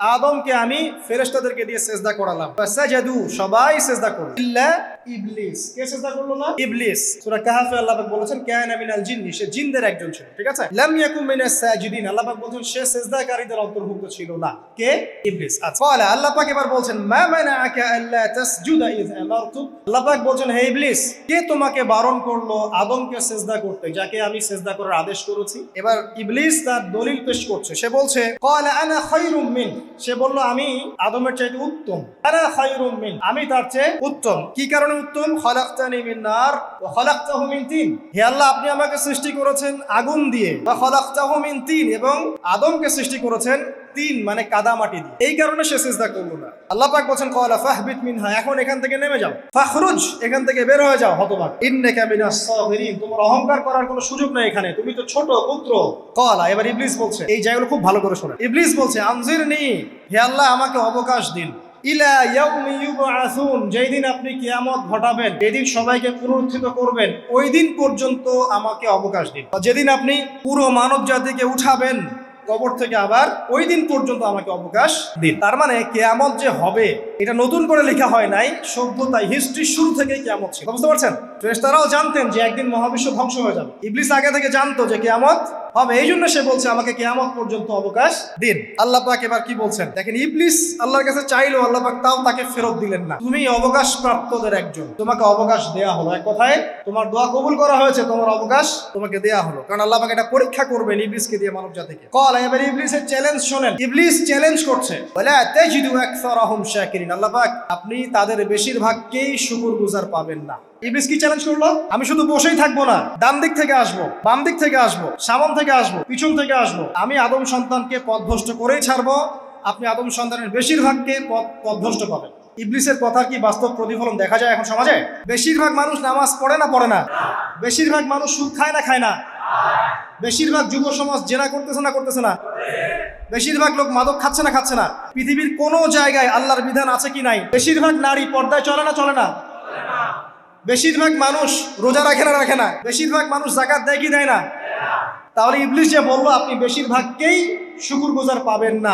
আদমকে আমি ফেরেশতাদেরকে দিয়ে সিজদা করালাম, ফাসাজাদু সবাই সিজদা করলো ইল্লা ইবলিস। কে সিজদা করলো না? ইবলিস। সূরা কাহফে আল্লাহ পাক বলেছেন কানা মিনাল জিন্নি, সে জিনদের একজন ছিল। ঠিক আছে, লাম ইয়াকুম মিনাস সাজিদিন, আল্লাহ পাক বলেন সে সিজদাকারীদের অন্তর্ভুক্ত ছিল না। কে? ইবলিস। আচ্ছা, ক্বালা, আল্লাহ পাক এবার বলছেন মা মানাআকা আল্লা তাসজুদা ইয আমারতু, আল্লাহ পাক বলছেন হে ইবলিস, কে তোমাকে বারণ করলো আদমকে সিজদা করতে, যাকে আমি সিজদা করার আদেশ করেছি। এবার ইবলিস তার দলিল পেশ করছে, সে বলছে ক্বালা আনা খায়রুম মিন, সে বলল আমি আদমের চাইতে উত্তম। আনা খায়রুম মিন, আমি তার চেয়ে উত্তম। কি কারণে উত্তম? খলাকতানি মিন নার ওয়া খলাকতাহু মিন তিন, হে আল্লাহ আপনি আমাকে সৃষ্টি করেছেন আগুন দিয়ে, ওয়া খলাকতাহু মিন তিন, এবং আদমকে সৃষ্টি করেছেন তিন মানে কাদা মাটি দিয়ে। এই কারণে সে সিজদা করলো না। আল্লাহ পাক বলেন ক্বালা ফাহবিত মিনহা, এখন এখান থেকে নেমে যাও, ফাখরুজ, এখান থেকে বের হয়ে যাও হতভাগ, ইন্নাকা মিনাস সাগিরিন, তোমার অহংকার করার কোনো সুযোগ নেই এখানে, তুমি তো ছোট পুত্র। ক্বালা, এবার ইবলিস বলছে, এই জায়গাগুলো খুব ভালো করে শোনেন। ইবলিস বলছে আনজিরনি, হে আল্লাহ আমাকে অবকাশ দিন, ইলা ইয়াউমি ইউবআসুন, যেই দিন আপনি কিয়ামত ঘটাবেন, যেদিন সবাইকে পুনরুত্থিত করবেন, ওই দিন পর্যন্ত আমাকে অবকাশ দিন। যেদিন আপনি পুরো মানব জাতিকে উঠাবেন কবর থেকে, আবার ওই দিন পর্যন্ত আমাকে অবকাশ দিন। তার মানে কিয়ামত যে হবে এটা নতুন করে লেখা হয় নাই, সভ্যতায় হিস্ট্রি শুরু থেকেই কিয়ামত ছিল। বুঝতে পারছেন? ফেরেশতারাও জানতেন যে একদিন মহাবিশ্ব ধ্বংস হয়ে যাবে। ইবলিস আগে থেকে জানতো যে কিয়ামত হবে, এই জন্য সে বলছে আমাকে কিয়ামত পর্যন্ত অবকাশ দিন। আল্লাহ পাক এবার কি বলছেন দেখেন, ইবলিস আল্লাহর কাছে চাইলো, আল্লাহ পাক তাও তাকে ফেরত দিলেন না। তুমি অবকাশ প্রাপ্তদের একজন, তোমাকে অবকাশ দেয়া হলো। এক কথায় তোমার দোয়া কবুল করা হয়েছে, তোমার অবকাশ তোমাকে দেয়া হলো, কারণ আল্লাহ পাক এটা পরীক্ষা করবেন ইবলিসকে দিয়ে, মানব জাতিকে। কল, এবার ইবলিসের চ্যালেঞ্জ শোনেন। ইবলিস চ্যালেঞ্জ করছে, ওয়ালা তাজিদু আকসারাহুম শাকিরিন, আল্লাহ পাক আপনি তাদের বেশিরভাগকেই শুকরগুজার পাবেন না। ইবলিস কি চ্যালেঞ্জ করলো? আমি শুধু বসেই থাকবো না, ডান দিক থেকে আসবো, বাম দিক থেকে আসবো, সামন থেকে আসবো, পিছন থেকে আসবো, আমি আদম সন্তানকে পথভ্রষ্ট করেই ছাড়বো, আপনি আদম সন্তানের বেশিরভাগকে পথভ্রষ্ট পাবেন। ইবলিসের কথা কি বাস্তব প্রতিফলন দেখা যায় এখন সমাজে? বেশিরভাগ মানুষ নামাজ পড়ে না পড়ে না? বেশিরভাগ মানুষ সুদ খায় না খায় না? বেশিরভাগ যুব সমাজ জেনা করতেছে না করতেছে না? বেশিরভাগ লোক মাদক খাচ্ছে না খাচ্ছে না? পৃথিবীর কোন জায়গায় আল্লাহর বিধান আছে কি নাই? বেশিরভাগ নারী পর্দায় চলে না চলে না? বেশিরভাগ মানুষ রোজা রাখে না রাখে না? বেশিরভাগ মানুষ যাকাত দেয় কি দেয় না? তাহলে ইবলিস যে বললো আপনি বেশিরভাগকেই শুকরগুজার পাবেন না,